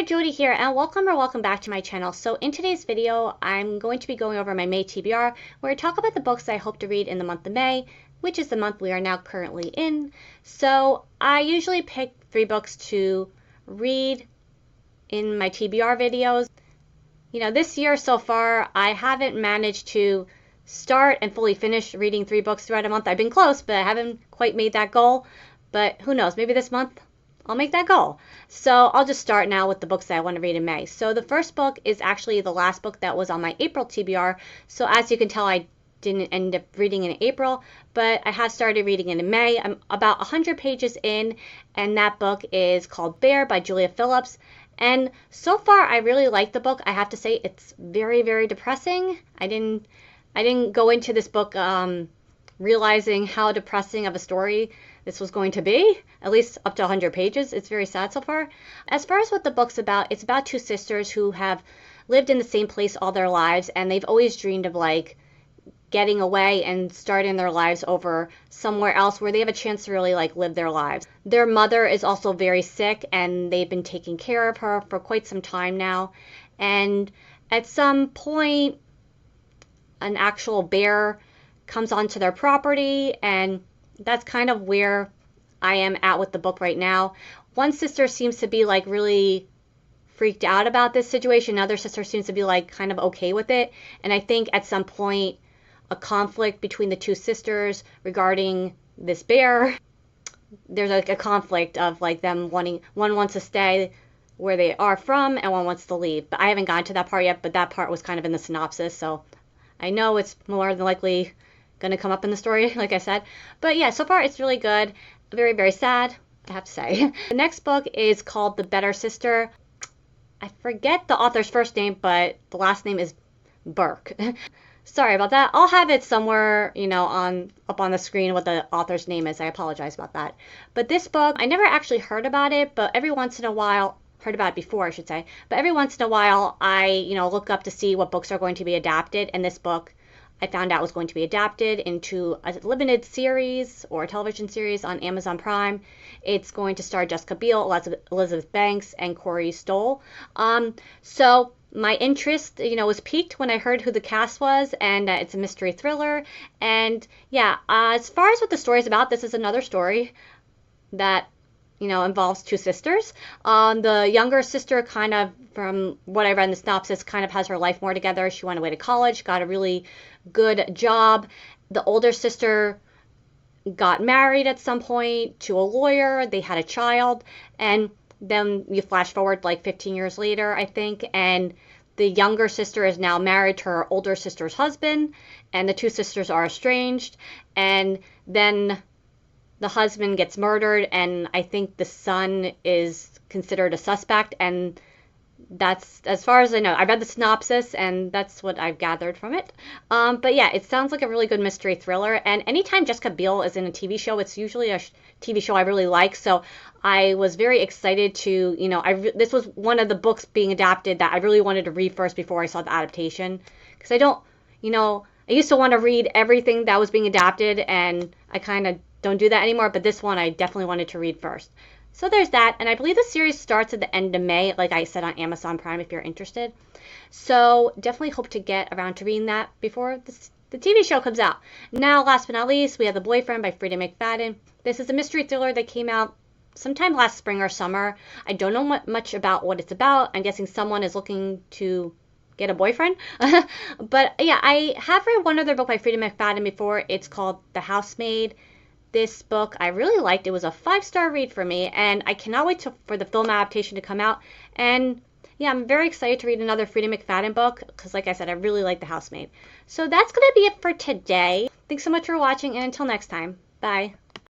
Jody here, and welcome back to my channel. So in today's video, I'm going to be going over my May TBR, where I talk about the books I hope to read in the month of May, which is the month we are now currently in. So I usually pick 3 books to read in my TBR videos. You know, this year so far, I haven't managed to start and fully finish reading 3 books throughout a month. I've been close, but I haven't quite made that goal. But who knows, maybe this month I'll make that goal. So I'll just start now with the books that I want to read in May. So the first book is actually the last book that was on my April TBR. So as you can tell, I didn't end up reading in April, but I have started reading it in May. I'm about 100 pages in, and that book is called Bear by Julia Phillips. And so far, I really like the book. I have to say it's very, very depressing. I didn't go into this book realizing how depressing of a story this was going to be, at least up to 100 pages. It's very sad so far. As far as what the book's about, it's about 2 sisters who have lived in the same place all their lives, and they've always dreamed of like getting away and starting their lives over somewhere else where they have a chance to really like live their lives. Their mother is also very sick, and they've been taking care of her for quite some time now. And at some point, an actual bear comes onto their property, and that's kind of where I am at with the book right now. One sister seems to be like really freaked out about this situation. Another sister seems to be like kind of okay with it. And I think at some point a conflict between the 2 sisters regarding this bear, there's like a conflict of like them wanting, one wants to stay where they are from and one wants to leave. But I haven't gotten to that part yet, but that part was kind of in the synopsis, so I know it's more than likely going to come up in the story, like I said. But yeah, so far it's really good. Very, very sad, I have to say. The next book is called The Better Sister. I forget the author's first name, but the last name is Burke. Sorry about that. I'll have it somewhere, you know, up on the screen what the author's name is. I apologize about that. But this book, I never actually heard about it, but every once in a while, heard about it before, I should say. But every once in a while, I, you know, look up to see what books are going to be adapted, and this book I found out was going to be adapted into a limited series or a television series on Amazon Prime. It's going to star Jessica Biel, Elizabeth Banks, and Corey Stoll. So my interest, you know, was piqued when I heard who the cast was, and it's a mystery thriller. And yeah, as far as what the story is about, this is another story that, you know, involves 2 sisters. The younger sister kind of, from what I read in the synopsis, kind of has her life more together. She went away to college, got a really good job. The older sister got married at some point to a lawyer. They had a child, and then you flash forward like 15 years later, I think, and the younger sister is now married to her older sister's husband, and the 2 sisters are estranged, and then the husband gets murdered, and I think the son is considered a suspect, and that's as far as I know. I read the synopsis, and that's what I've gathered from it. But yeah, it sounds like a really good mystery thriller, and anytime Jessica Biel is in a TV show, it's usually a TV show I really like, so I was very excited to, you know, this was one of the books being adapted that I really wanted to read first before I saw the adaptation, because I don't, you know, I used to want to read everything that was being adapted, and I kind of don't do that anymore, but this one I definitely wanted to read first. So there's that, and I believe the series starts at the end of May, like I said, on Amazon Prime if you're interested. So definitely hope to get around to reading that before the TV show comes out. Now, last but not least, we have The Boyfriend by Freida McFadden. This is a mystery thriller that came out sometime last spring or summer. I don't know much about what it's about. I'm guessing someone is looking to get a boyfriend. But yeah, I have read one other book by Freida McFadden before. It's called The Housemaid. This book I really liked. It was a 5-star read for me, and I cannot wait for the film adaptation to come out. And yeah, I'm very excited to read another Freida McFadden book, because like I said, I really like The Housemaid. So that's going to be it for today. Thanks so much for watching, and until next time, bye.